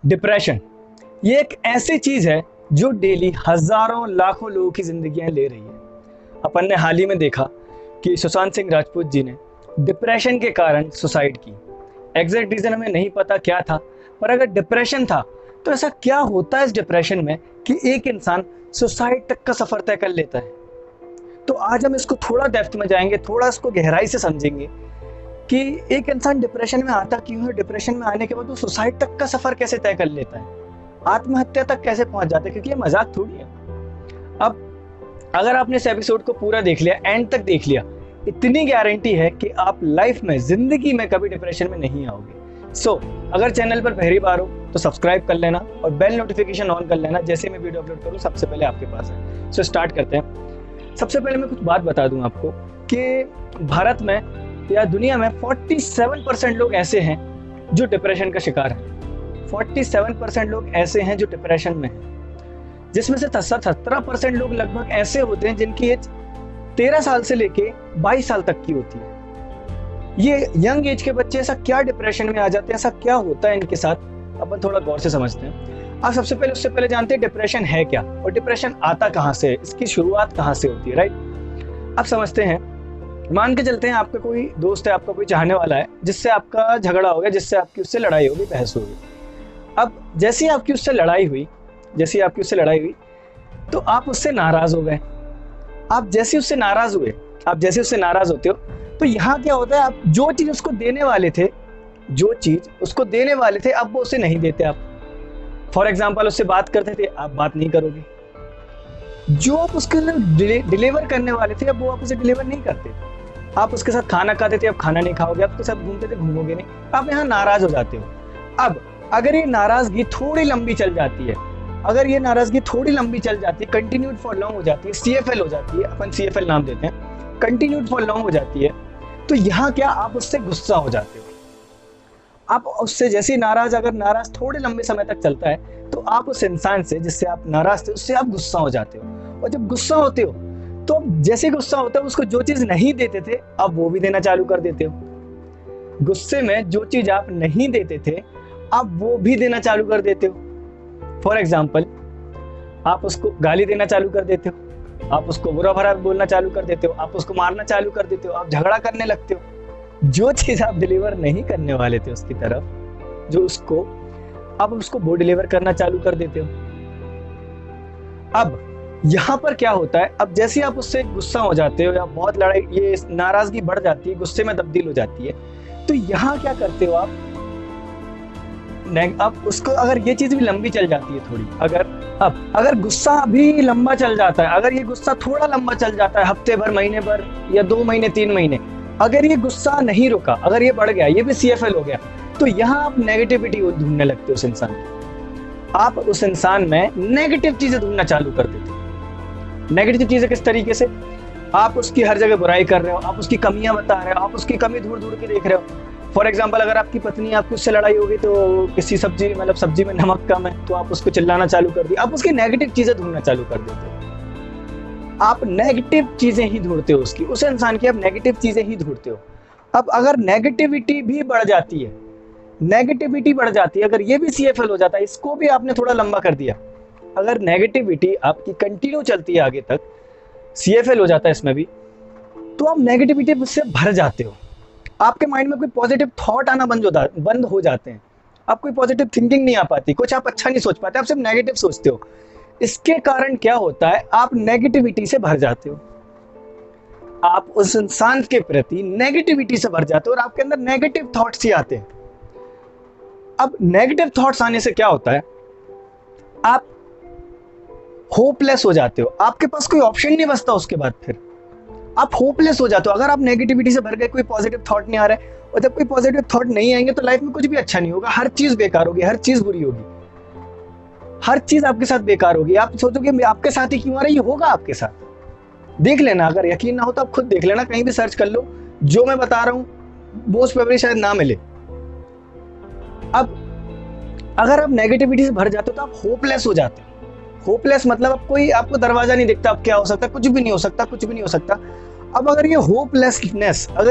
Depression ये एक ऐसी चीज है जो डेली हजारों लाखों लोगों की जिंदगियां ले रही है। अपन ने हाल ही में देखा कि सुशांत सिंह राजपूत जी ने डिप्रेशन के कारण सुसाइड की। एग्जैक्ट रीजन हमें नहीं पता क्या था, पर अगर डिप्रेशन था तो ऐसा क्या होता है इस डिप्रेशन में कि एक इंसान सुसाइड तक का सफर तय कर लेता है। तो आज हम इसको थोड़ा डेप्थ में जाएंगे, थोड़ा इसको गहराई से समझेंगे कि एक इंसान डिप्रेशन में आता क्यों है, डिप्रेशन में आने के बाद वो सुसाइड तक का सफर कैसे तय कर लेता है, आत्महत्या तक कैसे पहुंच जाता है, क्योंकि ये मजाक थोड़ी है। अब अगर आपने इस एपिसोड को पूरा देख लिया, एंड तक देख लिया, इतनी गारंटी है कि आप लाइफ में, जिंदगी में कभी डिप्रेशन में नहीं आओगे। अगर चैनल पर पहली बार हो तो सब्सक्राइब कर लेना और बेल नोटिफिकेशन ऑन कर लेना, जैसे मैं वीडियो अपलोड करूँ सबसे पहले आपके पास है। स्टार्ट करते हैं। सबसे पहले मैं कुछ बात बता दूं आपको कि भारत में या दुनिया में 47% लोग ऐसे हैं जो डिप्रेशन का शिकार हैं। 47% लोग ऐसे हैं जो डिप्रेशन में हैं, जिसमें से 17% लोग लगभग ऐसे होते हैं जिनकी एज 13 साल से लेके 22 साल तक की होती है। ये यंग एज के बच्चे ऐसा क्या डिप्रेशन में आ जाते हैं, ऐसा क्या होता है इनके साथ, अपन थोड़ा गौर से समझते हैं। आप उससे पहले जानते हैं डिप्रेशन है क्या और डिप्रेशन आता कहाँ से, इसकी शुरुआत कहाँ से होती है, राइट। आप समझते हैं, मान के चलते हैं आपका कोई दोस्त है, आपका कोई चाहने वाला है, जिससे आपका झगड़ा हो गया, जिससे आपकी उससे लड़ाई होगी, बहस होगी। अब जैसे ही आपकी उससे लड़ाई हुई तो आप उससे नाराज हो गए। आप जैसे उससे नाराज होते हो तो यहाँ क्या होता है, आप जो चीज उसको देने वाले थे अब वो उसे नहीं देते। आप फॉर एग्जाम्पल उससे बात करते थे, आप बात नहीं करोगे। जो आप उसके लिए डिलीवर करने वाले थे अब वो आप उसे डिलीवर नहीं करते। आप उसके साथ खाना खाते थे, अब खाना नहीं खाओगे। आप उसके साथ घूमते थे, घूमोगे नहीं। आप यहाँ नाराज हो जाते हो। अब अगर ये नाराजगी थोड़ी लंबी चल जाती है, कंटिन्यूड फॉर लॉन्ग हो जाती है, CFL हो जाती है, अपन CFL नाम देते हैं, कंटिन्यूड फॉर लॉन्ग हो जाती है, तो यहाँ क्या, आप उससे गुस्सा हो जाते हो। आप उससे जैसे नाराज थोड़े लंबे समय तक चलता है तो आप उस इंसान से जिससे आप नाराज थे उससे आप गुस्सा हो जाते हो। और जब गुस्सा होते हो तो जैसे गुस्सा होता है, उसको जो चीज नहीं देते थे अब वो भी देना चालू कर देते हो। गुस्से में जो चीज आप नहीं देते थे अब वो भी देना चालू कर देते हो। फॉर एग्जाम्पल, आप उसको गाली देना चालू कर देते हो, आप उसको बुरा भला बोलना चालू कर देते हो, आप उसको मारना चालू कर देते हो, आप झगड़ा करने लगते हो। जो चीज आप डिलीवर नहीं करने वाले थे उसकी तरफ, अब उसको वो डिलीवर करना चालू कर देते हो। अब यहाँ पर क्या होता है, अब जैसे आप उससे गुस्सा हो जाते हो या बहुत लड़ाई, ये नाराजगी बढ़ जाती है, गुस्से में तब्दील हो जाती है, तो यहाँ क्या करते हो आप उसको, अगर ये चीज भी लंबी चल जाती है थोड़ी, अगर गुस्सा भी लंबा चल जाता है, अगर ये गुस्सा थोड़ा लंबा चल जाता है, हफ्ते भर, महीने भर या 2 महीने 3 महीने, अगर ये गुस्सा नहीं रुका, अगर ये बढ़ गया, ये भी CFL हो गया, तो यहाँ आप नेगेटिविटी ढूंढने लगते हो उस इंसान की। आप उस इंसान में नेगेटिव चीजें ढूंढना चालू कर देते हो। नेगेटिव चीजें किस तरीके से, आप उसकी हर जगह बुराई कर रहे हो, आप उसकी कमियां बता रहे हो, आप उसकी कमी ढूंढ के देख रहे हो। फॉर एग्जाम्पल, अगर आपकी पत्नी, आपकी उससे लड़ाई होगी तो किसी सब्जी में नमक कम है तो आप उसको चिल्लाना चालू कर दिया। आप उसकी नेगेटिव चीजें ढूंढना चालू कर देते हो। आप नेगेटिव चीजें ही ढूंढते हो, उस इंसान की आप नेगेटिव चीजें ही ढूंढते हो। अब अगर नेगेटिविटी बढ़ जाती है, अगर ये भी CFL हो जाता है, इसको भी आपने थोड़ा लंबा कर दिया, अगर नेगेटिविटी आपकी कंटिन्यू चलती है आगे तक, CFL हो जाता है इसमें भी, तो आप नेगेटिविटी से भर जाते हो। आपके माइंड में कोई पॉजिटिव थॉट आना बंद हो जाते हैं। आप कोई पॉजिटिव थिंकिंग नहीं आ पाती, कुछ आप अच्छा नहीं सोच पाते, आप सिर्फ नेगेटिव सोचते हो। इसके कारण क्या होता है, आप नेगेटिविटी से भर जाते हो। आप उस इंसान के प्रति नेगेटिविटी से भर जाते हो और आपके अंदर नेगेटिव थॉट्स ही आते हैं। अब नेगेटिव थॉट्स आने से क्या होता है, आप होपलेस हो जाते हो। आपके पास कोई ऑप्शन नहीं बचता, उसके बाद फिर आप होपलेस हो जाते हो। अगर आप नेगेटिविटी से भर गए, कोई पॉजिटिव थॉट नहीं आ रहा है, और जब कोई पॉजिटिव थॉट नहीं आएंगे तो लाइफ में कुछ भी अच्छा नहीं होगा। हर चीज बेकार होगी, हर चीज बुरी होगी, हर चीज आपके साथ बेकार होगी। आप सोचोगे आपके साथ ही क्यों आ रहा है, ये होगा आपके साथ। देख लेना, अगर यकीन ना हो तो आप खुद देख लेना, कहीं भी सर्च कर लो, जो मैं बता रहा हूं मोस्ट प्रोबेबली शायद ना मिले। अब अगर आप नेगेटिविटी से भर जाते हो तो आप होपलेस हो जाते हो। होपलेस मतलब अब कोई आपको दरवाजा नहीं दिखता, अब क्या हो सकता है, कुछ भी नहीं हो सकता। अब अगर ये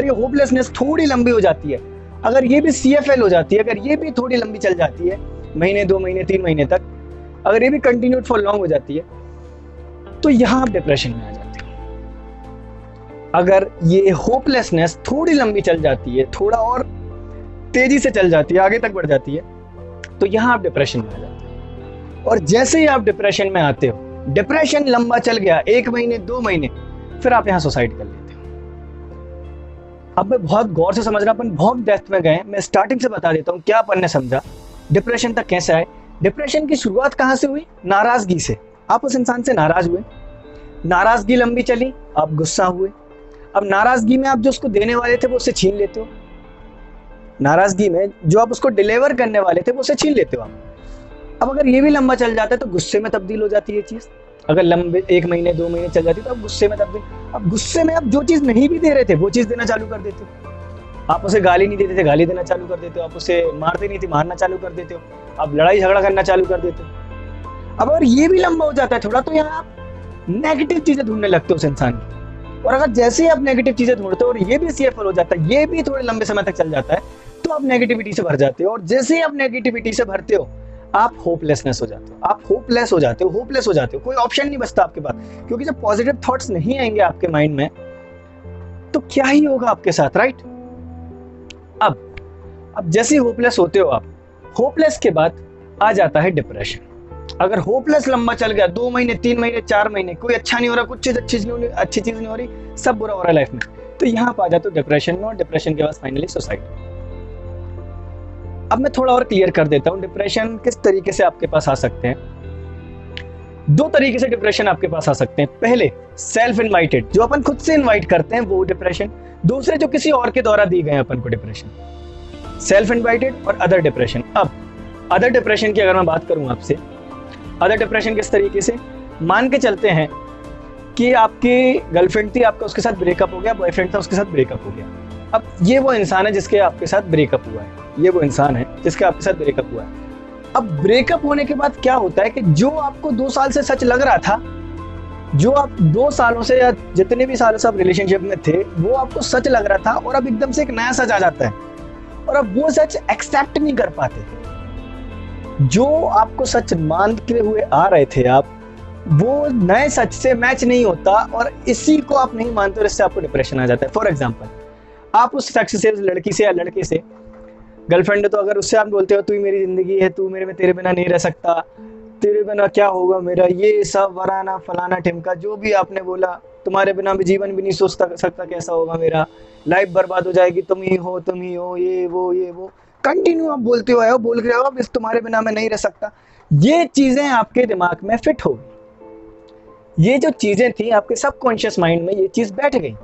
होपलेसनेस थोड़ी लंबी हो जाती है, अगर ये भी CFL हो जाती है, अगर ये भी थोड़ी लंबी चल जाती है, महीने, 2 महीने, 3 महीने तक, अगर ये भी कंटिन्यूड फॉर लॉन्ग हो जाती है, तो यहां आप डिप्रेशन में आ जाते हो। अगर ये होपलेसनेस थोड़ी लंबी चल जाती है, थोड़ा और तेजी से चल जाती है, आगे तक बढ़ जाती है, तो यहां आप डिप्रेशन में आ जाते हो। और जैसे ही आप डिप्रेशन में आते हो, डिप्रेशन लंबा चल गया, 1 महीने, 2 महीने, फिर आप यहां सुसाइड कर लेते हो। अब मैं बहुत गौर से समझ रहा, अपन बहुत डेप्थ में गए, मैं स्टार्टिंग से बता देता हूँ क्या अपन ने समझा, डिप्रेशन तक कैसे आए। डिप्रेशन की शुरुआत कहाँ से हुई? नाराजगी से। आप उस इंसान से नाराज हुए, नाराजगी लंबी चली, आप गुस्सा हुए। अब नाराजगी में आप जो उसको देने वाले थे वो उससे छीन लेते हो, नाराजगी में जो आप उसको डिलीवर करने वाले थे वो उससे छीन लेते हो आप। अब अगर ये भी लंबा चल जाता है तो गुस्से में तब्दील हो जाती है ये चीज। अगर लंबे 1 महीने, 2 महीने चल जाती तो आप गुस्से में तब्दील, अब गुस्से में आप जो चीज नहीं भी दे रहे थे वो चीज देना चालू कर देते हो। आप उसे गाली नहीं देते थे, गाली देना चालू कर देते हो। आप उसे मारते नहीं थे, मारना चालू कर देते हो। आप लड़ाई झगड़ा करना चालू कर देते हो। अब अगर ये भी लंबा हो जाता है थोड़ा, तो यहाँ आप नेगेटिव चीजें ढूंढने लगते हो उस इंसान की। और अगर जैसे ही आप नेगेटिव चीजें ढूंढते हो और ये भी सीएफएल हो जाता है, ये भी थोड़े लंबे समय तक चल जाता है, तो आप नेगेटिविटी से भर जाते हो। और जैसे ही आप नेगेटिविटी से भरते हो, आप होपलेसनेस हो जाते हो, आप होपलेस हो जाते हो, होपलेस हो जाते हो। कोई ऑप्शन नहीं बचता आपके पास, क्योंकि जब पॉजिटिव थॉट्स नहीं आएंगे आपके माइंड में, तो क्या ही होगा आपके साथ, राइट? अब जैसे ही होपलेस होते हो आप, होपलेस के बाद आ जाता है डिप्रेशन। अगर होपलेस लंबा चल गया, 2 महीने, 3 महीने, 4 महीने, कोई अच्छा नहीं हो रहा, कुछ चीज अच्छी चीज नहीं हो रही, सब बुरा हो रहा है लाइफ में, तो यहाँ पर आ जाते हो डिप्रेशन में। और डिप्रेशन के बाद फाइनली सुसाइड। अब मैं थोड़ा और क्लियर कर देता हूँ डिप्रेशन किस तरीके से आपके पास आ सकते हैं। 2 तरीके से डिप्रेशन आपके पास आ सकते हैं। पहले सेल्फ इनवाइटेड, जो अपन खुद से इनवाइट करते हैं वो डिप्रेशन। दूसरे जो किसी और के द्वारा दी गए अपन को डिप्रेशन। सेल्फ इनवाइटेड और अदर डिप्रेशन। अब अदर डिप्रेशन की अगर मैं बात करूं आपसे, अदर डिप्रेशन किस तरीके से, मान के चलते हैं कि आपकी गर्लफ्रेंड थी, आपका उसके साथ ब्रेकअप हो गया, बॉयफ्रेंड था, उसके साथ ब्रेकअप हो गया। अब ये वो इंसान है जिसके आपके साथ ब्रेकअप हुआ है, ये वो इंसान है जिसके आपके साथ ब्रेकअप हुआ है। अब ब्रेकअप होने के बाद क्या होता है कि जो आपको 2 साल से सच लग रहा था, जो आप 2 सालों से या जितने भी सालों से आप रिलेशनशिप में थे, वो आपको सच लग रहा था, और अब एकदम से एक नया सच आ जाता है, और अब वो सच एक्सेप्ट नहीं कर पाते। जो आपको सच मानते हुए आ रहे थे आप, वो नए सच से मैच नहीं होता, और इसी को आप नहीं मानते, और इससे आपको डिप्रेशन आ जाता है। फॉर एग्जाम्पल, आप उस शख्स से, उस लड़की से या लड़के से, गर्लफ्रेंड है तो अगर उससे आप बोलते हो तू ही मेरी जिंदगी है, तू मेरे में तेरे बिना नहीं रह सकता, तेरे बिना क्या होगा मेरा, ये सब वराना फलाना टिमका जो भी आपने बोला, तुम्हारे बिना भी जीवन भी नहीं सोच सकता कैसा होगा मेरा, लाइफ बर्बाद हो जाएगी, तुम ही हो, ये वो कंटिन्यू आप बोलते हो, बोल रहे हो अब इस तुम्हारे बिना मैं नहीं रह सकता। ये चीजें आपके दिमाग में फिट हो गई, ये जो चीजें थी आपके सबकॉन्शियस माइंड में, ये चीज बैठ गई।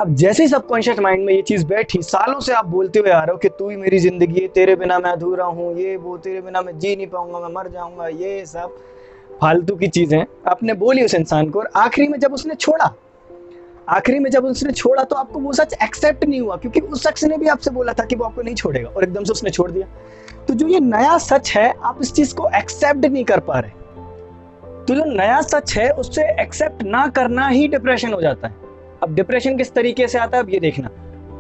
अब जैसे ही सबकॉन्शियस माइंड में ये चीज बैठी, सालों से आप बोलते हुए आ रहे हो कि तू ही मेरी जिंदगी है, तेरे बिना मैं अधूरा हूँ, ये वो, तेरे बिना मैं जी नहीं पाऊंगा, मैं मर जाऊंगा, ये सब फालतू की चीजें आपने बोली उस इंसान को। और आखिरी में जब उसने छोड़ा, तो आपको वो सच एक्सेप्ट नहीं हुआ, क्योंकि उस शख्स ने भी आपसे बोला था कि वो आपको नहीं छोड़ेगा, और एकदम से उसने छोड़ दिया। तो जो ये नया सच है, आप इस चीज को एक्सेप्ट नहीं कर पा रहे। तो जो नया सच है उससे एक्सेप्ट ना करना ही डिप्रेशन हो जाता है। अब डिप्रेशन किस तरीके से आता है, अब ये देखना,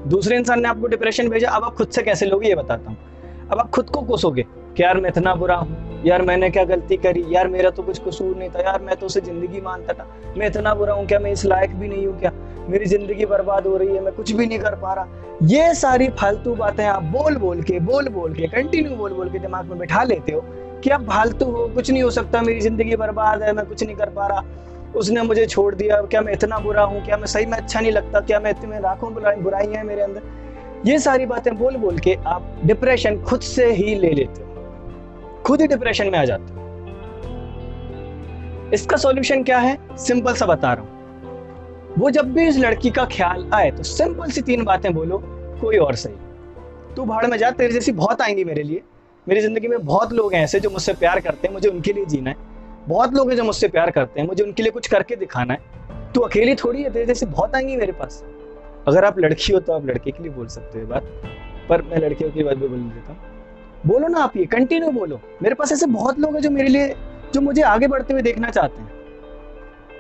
दूसरे इंसान ने आपको डिप्रेशन भेजा, अब आप खुद से कैसे लोगे ये बताता हूँ। अब आप खुद को कोसोगे कि यार मैं इतना बुरा हूँ, यार मैंने क्या गलती करी, यार मेरा तो कुछ कसूर नहीं था, यार मैं तो उसे जिंदगी मानता था, मैं इतना बुरा हूँ क्या, मैं इस लायक भी नहीं हूँ क्या, मेरी जिंदगी बर्बाद हो रही है, मैं कुछ भी नहीं कर पा रहा। ये सारी फालतू बातें आप बोल बोल के कंटिन्यू दिमाग में बैठा लेते हो कि आप फालतू हो, कुछ नहीं हो सकता, मेरी जिंदगी बर्बाद है, मैं कुछ नहीं कर पा रहा, उसने मुझे छोड़ दिया, क्या मैं इतना बुरा हूँ, क्या मैं सही में अच्छा नहीं लगता, क्या मैं इतने लाखों बुराइयां हैं मेरे अंदर। ये सारी बातें बोल बोल के आप डिप्रेशन खुद से ही ले लेते हो, खुद ही डिप्रेशन में आ जाते हो। इसका सॉल्यूशन क्या है, सिंपल सा बता रहा हूं। वो जब भी इस लड़की का ख्याल आए तो सिंपल सी 3 बातें बोलो, कोई और सही, तू भाड़ में जा, तेरे जैसी बहुत आएंगी मेरे लिए, मेरी जिंदगी में बहुत लोग हैं ऐसे जो मुझसे प्यार करते हैं, मुझे उनके लिए जीना है, बहुत लोग हैं जो मुझसे प्यार करते हैं, मुझे उनके लिए कुछ करके दिखाना है, तू अकेली थोड़ी है, तेरे जैसे बहुत आएंगी मेरे पास। अगर आप लड़की हो तो आप लड़के के लिए बोल सकते हो ये बात, पर मैं लड़कियों की बात भी बोल देता हूँ। बोलो ना आप, ये कंटिन्यू बोलो, मेरे पास ऐसे बहुत लोग हैं जो मेरे लिए, जो मुझे आगे बढ़ते हुए देखना चाहते हैं,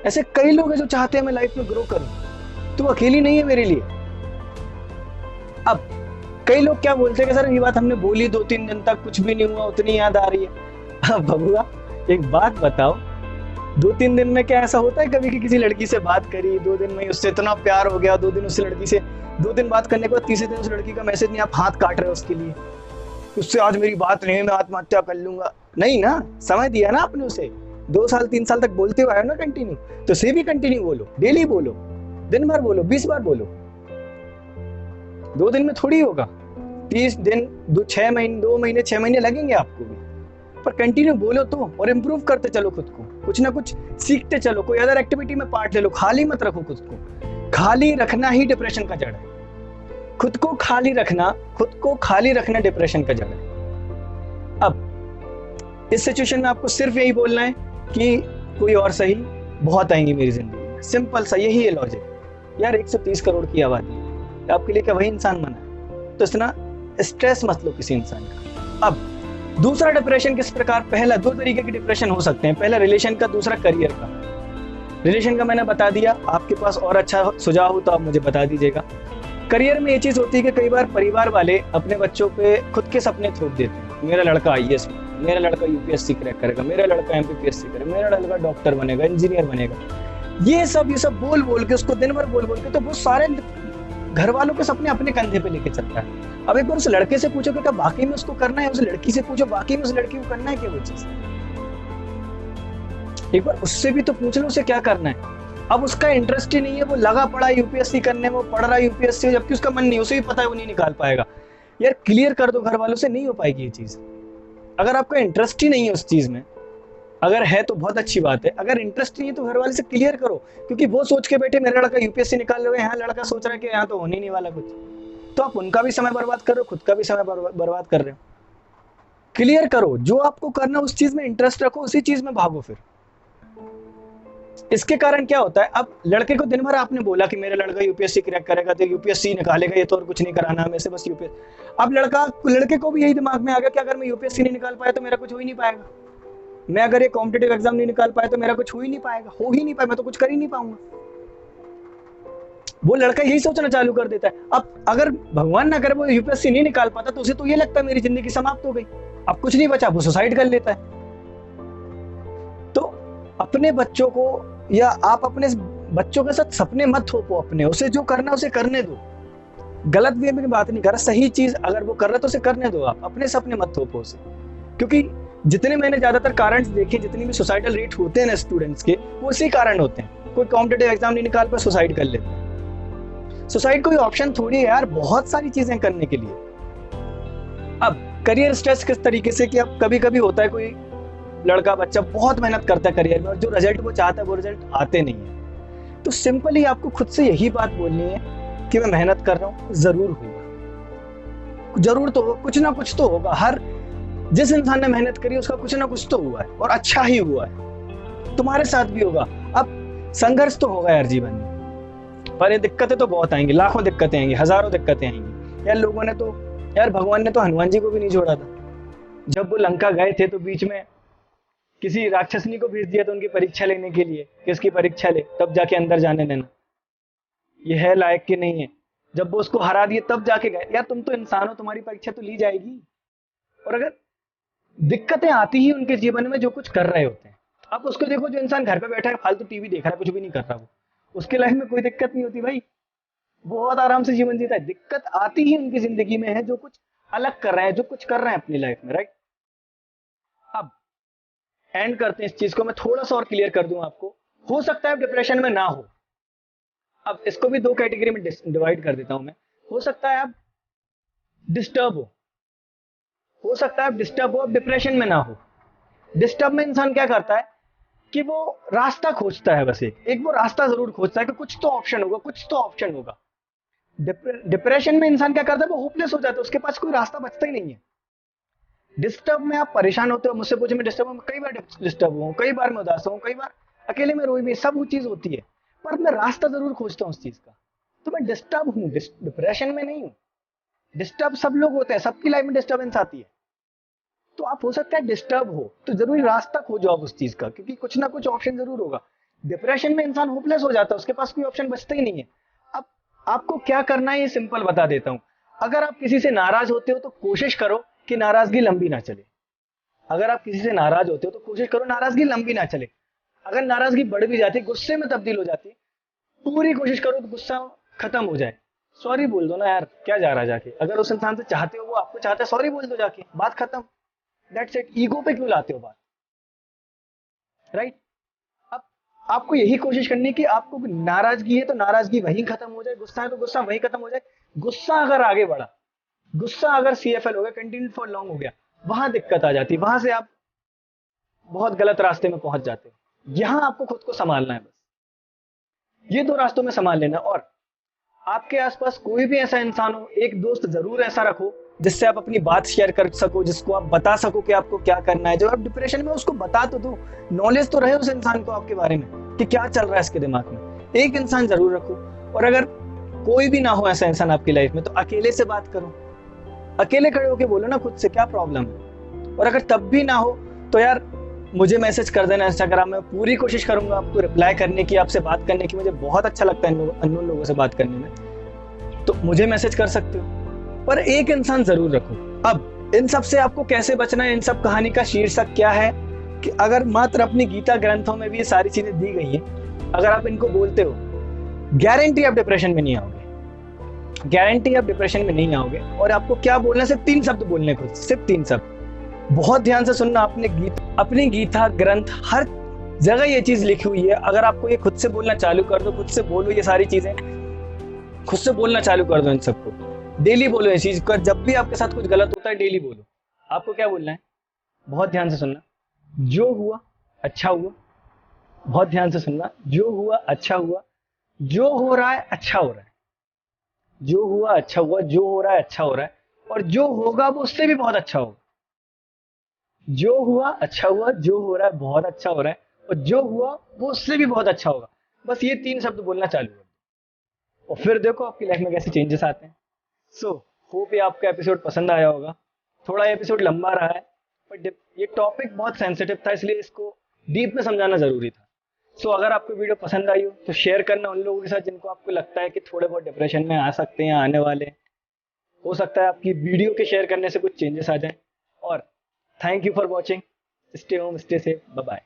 ऐसे कई लोग हैं जो चाहते हैं मैं लाइफ में ग्रो करूं, तू अकेली नहीं है मेरे लिए। अब कई लोग क्या बोलते हैं कि सर ये बात हमने बोली 2-3 दिन तक, कुछ भी नहीं हुआ, उतनी याद आ रही है। अब बबुआ एक बात बताओ, 2-3 दिन में क्या ऐसा होता है कभी कि किसी लड़की से बात करी, 2 दिन में उससे इतना प्यार हो गया, 2 दिन उस लड़की से, 2 दिन बात करने के बाद तीसरे दिन उस लड़की का मैसेज नहीं, आप हाथ काट रहे हो उसके लिए, उससे आज मेरी बात नहीं है, मैं आत्महत्या कर लूंगा। नहीं ना, समय दिया ना आपने उसे, 2 साल 3 साल तक बोलते हुए आए ना कंटिन्यू, तो से भी कंटिन्यू बोलो, डेली बोलो, दिन भर बोलो, 20 बार बोलो। 2 दिन में थोड़ी होगा, 30 दिन, 6 महीने, 2 महीने, 6 महीने लगेंगे आपको भी, पर कंटिन्यू बोलो तो, और इम्प्रूव करते चलो खुद को, कुछ ना कुछ सीखते चलो, कोई अदर एक्टिविटी में पार्ट ले लो, खाली मत रखो खुद को। खाली रखना ही डिप्रेशन का जड़ है। खुद को खाली रखना डिप्रेशन का जड़ है। अब इस सिचुएशन में आपको सिर्फ यही बोलना है कि कोई और सही, बहुत आएंगी मेरी जिंदगी में, सिंपल सा यही है लॉजिक। यार 130 करोड़ की आबादी है, आपके लिए क्या वही इंसान बना है? तो इतना स्ट्रेस मत लो किसी इंसान का। अब दूसरा डिप्रेशन किस प्रकार, पहला 2 तरीके के डिप्रेशन हो सकते हैं, पहला रिलेशन का, दूसरा करियर का। रिलेशन का मैंने बता दिया, आपके पास और अच्छा सुझाव हो तो आप मुझे बता दीजिएगा। करियर में ये चीज होती है कि कई बार परिवार वाले अपने बच्चों पे खुद के सपने थोप देते हैं, मेरा लड़का आईएएस, मेरा लड़का यूपीएससी क्रैक करेगा, मेरा लड़का एमपीपीएससी करेगा, मेरा लड़का डॉक्टर बनेगा, इंजीनियर बनेगा, ये सब बोल बोल के, उसको दिन भर बोल बोल के, तो वो सारे घर वालों के सपने अपने कंधे पे लेके चलता है। अब एक बार उस लड़के से पूछो कि क्या वाकई में उसको करना है, उस लड़की से पूछो वाकई में उस लड़की को करना है क्या वो चीज, एक बार उससे भी तो पूछ लो उसे क्या करना है। अब उसका इंटरेस्ट ही नहीं है, वो लगा पड़ा यूपीएससी करने में, वो पढ़ रहा है यूपीएससी, जबकि उसका मन नहीं, उसे भी पता है वो नहीं निकाल पाएगा। यार क्लियर कर दो घर वालों से, नहीं हो पाएगी ये चीज। अगर आपका इंटरेस्ट ही नहीं है उस चीज में, अगर है तो बहुत अच्छी बात है, अगर इंटरेस्ट नहीं है तो घर वाले से क्लियर करो, क्योंकि वो सोच के बैठे मेरा लड़का यूपीएससी निकाल रहे, यहाँ लड़का सोच रहा है कि यहाँ तो होने नहीं वाला कुछ, तो आप उनका भी समय बर्बाद कर रहे हो, खुद का भी समय बर्बाद कर रहे हो। क्लियर करो, जो आपको करना उस चीज में इंटरेस्ट रखो, उसी चीज में भागो। फिर इसके कारण क्या होता है, अब लड़के को दिन भर आपने बोला कि मेरा लड़का यूपीएससी क्रैक करेगा, तो यूपीएससी निकालेगा, ये तो और कुछ नहीं कराना हमें से, बस यूपीएससी। अब लड़के को भी यही दिमाग में आ गया कि अगर मैं यूपीएससी नहीं निकाल पाया तो मेरा कुछ हो ही नहीं पाएगा, मैं अगर ये कॉम्पिटिटिव एग्जाम नहीं निकाल पाया तो मेरा कुछ हो ही नहीं पाएगा, मैं तो कुछ कर ही नहीं पाऊंगा। वो लड़का यही सोचना चालू कर देता है। अब अगर भगवान ना करे वो यूपीएससी नहीं निकाल पाता, तो उसे तो ये लगता है मेरी जिंदगी समाप्त हो गई, अब कुछ नहीं बचा, वो सुसाइड कर लेता है। तो अपने बच्चों को, या आप अपने बच्चों के साथ सपने मत थोपो अपने, उसे जो करना उसे करने दो। गलत वे में बात नहीं कर रहा, सही चीज अगर वो कर रहा है तो उसे करने दो, आप अपने सपने मत थोपो उसे। क्योंकि जितने मैंने ज्यादातर कारण देखे, जितनी भी सुसाइडल रेट होते हैं ना स्टूडेंट्स के, वो इसी कारण होते हैं। कोई कॉम्पिटिटिव एग्जाम नहीं निकाल पाए, सुसाइड कर लेते हैं। सुसाइड कोई ऑप्शन थोड़ी है यार, बहुत सारी चीजें करने के लिए। अब करियर स्ट्रेस किस तरीके से, कि अब कभी कभी होता है कोई लड़का बच्चा बहुत मेहनत करता है करियर में, और जो रिजल्ट वो चाहता है वो रिजल्ट आते नहीं है, तो सिंपली आपको खुद से यही बात बोलनी है कि मैं मेहनत कर रहा हूं, जरूर होगा, जरूर तो होगा, कुछ ना कुछ तो होगा। हर जिस इंसान ने मेहनत करी उसका कुछ ना कुछ तो हुआ है, और अच्छा ही हुआ है, तुम्हारे साथ भी होगा। अब संघर्ष तो होगा यार जीवन में, पर ये दिक्कतें तो बहुत आएंगी, लाखों दिक्कतें आएंगी, हजारों दिक्कतें आएंगी। यार लोगों ने तो, यार भगवान ने तो हनुमान जी को भी नहीं छोड़ा था, जब वो लंका गए थे तो बीच में किसी राक्षसनी को भेज दिया था उनकी परीक्षा लेने के लिए, किसकी परीक्षा ले, तब जाके अंदर जाने देना, ये है लायक कि नहीं है। जब वो उसको हरा दिए तब जाके गए। यार तुम तो इंसान हो, तुम्हारी परीक्षा तो ली जाएगी। और अगर दिक्कतें आती ही उनके जीवन में जो कुछ कर रहे होते हैं, अब उसको देखो जो इंसान घर पे बैठा है फालतू टीवी देख रहा है, कुछ भी नहीं कर रहा, वो उसके लाइफ में कोई दिक्कत नहीं होती भाई, बहुत आराम से जीवन जीता है। दिक्कत आती ही उनकी जिंदगी में है जो कुछ अलग कर रहे हैं, जो कुछ कर रहे हैं अपनी लाइफ में, राइट। अब एंड करते हैं इस चीज को, मैं थोड़ा सा और क्लियर कर दूं आपको। हो सकता है डिप्रेशन में ना हो, अब इसको भी 2 कैटेगरी में डिवाइड कर देता हूं मैं। हो सकता है आप डिस्टर्ब हो सकता है आप डिस्टर्ब हो, अब डिप्रेशन में ना हो। डिस्टर्ब में इंसान क्या करता है कि वो रास्ता खोजता है, बस एक वो रास्ता जरूर खोजता है कि कुछ तो ऑप्शन होगा, कुछ तो ऑप्शन होगा। डिप्रेशन में इंसान क्या करता है, वो होपलेस हो जाता है, उसके पास कोई रास्ता बचता ही नहीं है। डिस्टर्ब में आप परेशान होते हो, मुझसे पूछे, मैं डिस्टर्ब हूं, कई बार डिस्टर्ब हुआ, कई बार मैं उदास हूं, कई बार अकेले में रोई भी, सब वो चीज होती है, पर मैं रास्ता जरूर खोजता हूं उस चीज का। तो मैं डिस्टर्ब हूं, डिप्रेशन में नहीं हूं। डिस्टर्ब सब लोग होते हैं, सबकी लाइफ में डिस्टर्बेंस आती है। तो आप हो सकता है डिस्टर्ब हो, तो जरूरी रास्ता खोजो आप उस चीज का, क्योंकि कुछ ना कुछ ऑप्शन जरूर होगा। डिप्रेशन में इंसान होपलेस हो जाता है, उसके पास कोई ऑप्शन बचता ही नहीं है। अब आपको क्या करना है ये सिंपल बता देता हूं। अगर आप किसी से नाराज होते हो तो कोशिश करो कि नाराजगी लंबी ना चले। अगर आप किसी से नाराज होते हो तो कोशिश करो नाराजगी लंबी ना चले। अगर नाराजगी बढ़ भी जाती है, गुस्से में तब्दील हो जाती है, पूरी कोशिश करो तो गुस्सा खत्म हो जाए। सॉरी बोल दो ना यार, क्या जा रहा है जाके। अगर उस इंसान से चाहते हो, वो आपको चाहता है, सॉरी बोल दो जाके, बात खत्म। That's it. ईगो पे क्यों लाते हो बात, राइट? अब आपको यही कोशिश करनी है कि आपको नाराजगी है तो नाराजगी वहीं खत्म हो जाए, गुस्सा है तो गुस्सा वहीं खत्म हो जाए। गुस्सा अगर आगे बढ़ा, गुस्सा अगर CFL हो गया, कंटिन्यू फॉर लॉन्ग हो गया, वहां दिक्कत आ जाती है, वहां से आप बहुत गलत रास्ते में पहुंच जाते हो। यहां आपको खुद को संभालना है, बस ये दो रास्तों में संभाल लेना। और आपके आसपास कोई भी ऐसा इंसान हो, एक दोस्त जरूर ऐसा रखो जिससे आप अपनी बात शेयर कर सको, जिसको आप बता सको कि आपको क्या करना है। जब आप डिप्रेशन में, उसको बता तो दो, नॉलेज तो रहे उस इंसान को आपके बारे में कि क्या चल रहा है इसके दिमाग में। एक इंसान जरूर रखो। और अगर कोई भी ना हो ऐसा इंसान आपकी लाइफ में, तो अकेले से बात करो, अकेले खड़े होके बोलो ना खुद से क्या प्रॉब्लम है। और अगर तब भी ना हो तो यार मुझे मैसेज कर देना इंस्टाग्राम में, पूरी कोशिश करूंगा आपको रिप्लाई करने की, आपसे बात करने की। मुझे बहुत अच्छा लगता है अननोन लोगों से बात करने में, तो मुझे मैसेज कर सकते हो। पर एक इंसान जरूर रखो। अब इन सब से आपको कैसे बचना है, इन सब कहानी का शीर्षक क्या है कि अगर मात्र अपनी गीता ग्रंथों में भी ये सारी चीजें दी गई हैं, अगर आप इनको बोलते हो, गारंटी आप डिप्रेशन में नहीं आओगे, गारंटी आप डिप्रेशन में नहीं आओगे। और आपको क्या बोलना है, सिर्फ 3 शब्द बोलने को, सिर्फ 3 शब्द। बहुत ध्यान से सुनना। अपनी गीता ग्रंथ हर जगह ये चीज लिखी हुई है। अगर आपको ये खुद से बोलना चालू कर दो, खुद से बोलो ये सारी चीजें, खुद से बोलना चालू कर दो इन सबको, डेली बोलो ये चीज का। जब भी आपके साथ कुछ गलत होता है, डेली बोलो। आपको क्या बोलना है, बहुत ध्यान से सुनना। जो हुआ अच्छा हुआ, बहुत ध्यान से सुनना। जो हुआ अच्छा हुआ, जो हो रहा है अच्छा हो रहा है, जो हुआ अच्छा हुआ, जो हो रहा है अच्छा हो रहा है, और जो होगा वो उससे भी बहुत अच्छा होगा। जो हुआ अच्छा हुआ, जो हो रहा है बहुत अच्छा हो रहा है, और जो हुआ वो उससे भी बहुत अच्छा होगा। बस ये 3 शब्द बोलना चालू करो, और फिर देखो आपकी लाइफ में कैसे चेंजेस आते हैं। सो होप ये आपका एपिसोड पसंद आया होगा। थोड़ा एपिसोड लंबा रहा है, बट ये टॉपिक बहुत सेंसिटिव था, इसलिए इसको डीप में समझाना जरूरी था। सो अगर आपको वीडियो पसंद आई हो तो शेयर करना उन लोगों के साथ जिनको आपको लगता है कि थोड़े बहुत डिप्रेशन में आ सकते हैं, आने वाले। हो सकता है आपकी वीडियो के शेयर करने से कुछ चेंजेस आ जाए। और thank you for watching. Stay home, stay safe, bye bye.